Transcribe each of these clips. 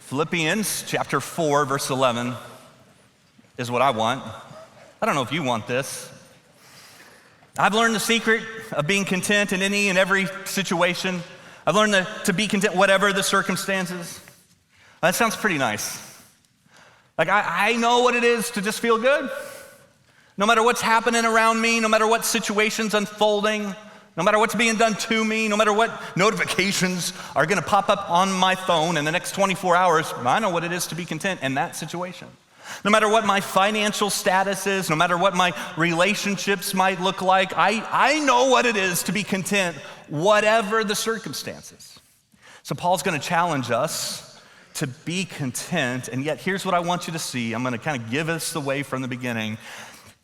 Philippians chapter 4, verse 11 is what I want. I don't know if you want this. I've learned the secret of being content in any and every situation. I've learned to be content whatever the circumstances. That sounds pretty nice. Like I know what it is to just feel good. No matter what's happening around me, no matter what situation's unfolding, no matter what's being done to me, no matter what notifications are gonna pop up on my phone in the next 24 hours, I know what it is to be content in that situation. No matter what my financial status is, no matter what my relationships might look like, I know what it is to be content, whatever the circumstances. So Paul's gonna challenge us to be content, and yet here's what I want you to see. I'm gonna kind of give us the way from the beginning.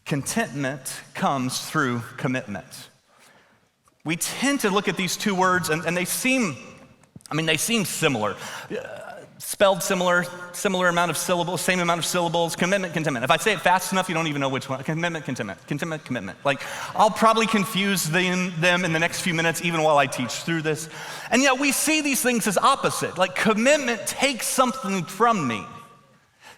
Contentment comes through commitment. We tend to look at these two words and they seem similar. Spelled similar amount of syllables, same amount of syllables, commitment, contentment. If I say it fast enough, you don't even know which one. Commitment, contentment, contentment, commitment. Like, I'll probably confuse them in the next few minutes, even while I teach through this. And yet we see these things as opposite. Like, commitment takes something from me.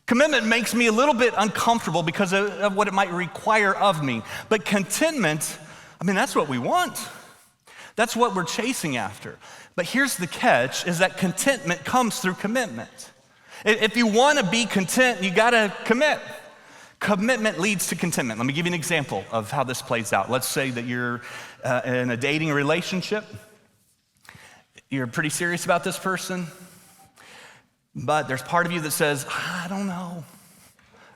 Commitment makes me a little bit uncomfortable because of what it might require of me. But contentment, that's what we want. That's what we're chasing after. But here's the catch, is that contentment comes through commitment. If you want to be content, you got to commit. Commitment leads to contentment. Let me give you an example of how this plays out. Let's say that you're in a dating relationship. You're pretty serious about this person, but there's part of you that says, I don't know.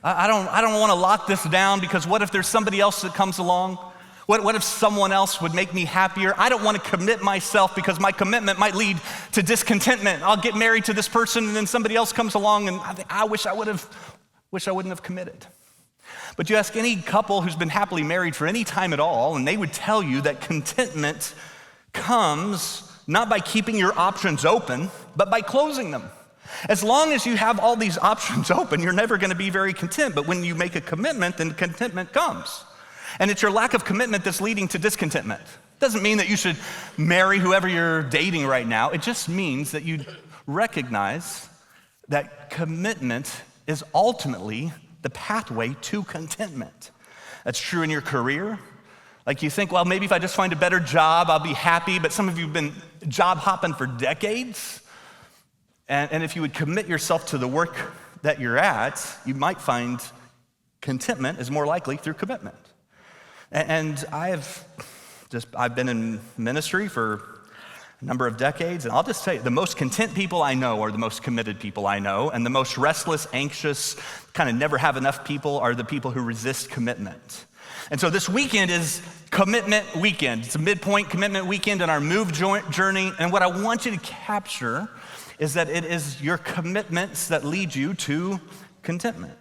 I don't want to lock this down because what if there's somebody else that comes along? What if someone else would make me happier? I don't want to commit myself because my commitment might lead to discontentment. I'll get married to this person and then somebody else comes along and I wish I wouldn't have committed. But you ask any couple who's been happily married for any time at all, and they would tell you that contentment comes not by keeping your options open, but by closing them. As long as you have all these options open, you're never going to be very content. But when you make a commitment, then contentment comes. And it's your lack of commitment that's leading to discontentment. It doesn't mean that you should marry whoever you're dating right now. It just means that you recognize that commitment is ultimately the pathway to contentment. That's true in your career. Like you think, well, maybe if I just find a better job, I'll be happy. But some of you have been job hopping for decades. And if you would commit yourself to the work that you're at, you might find contentment is more likely through commitment. And I've been in ministry for a number of decades, and I'll just tell you, the most content people I know are the most committed people I know, and the most restless, anxious, kind of never have enough people are the people who resist commitment. And so this weekend is commitment weekend. It's a midpoint commitment weekend in our move journey, and what I want you to capture is that it is your commitments that lead you to contentment.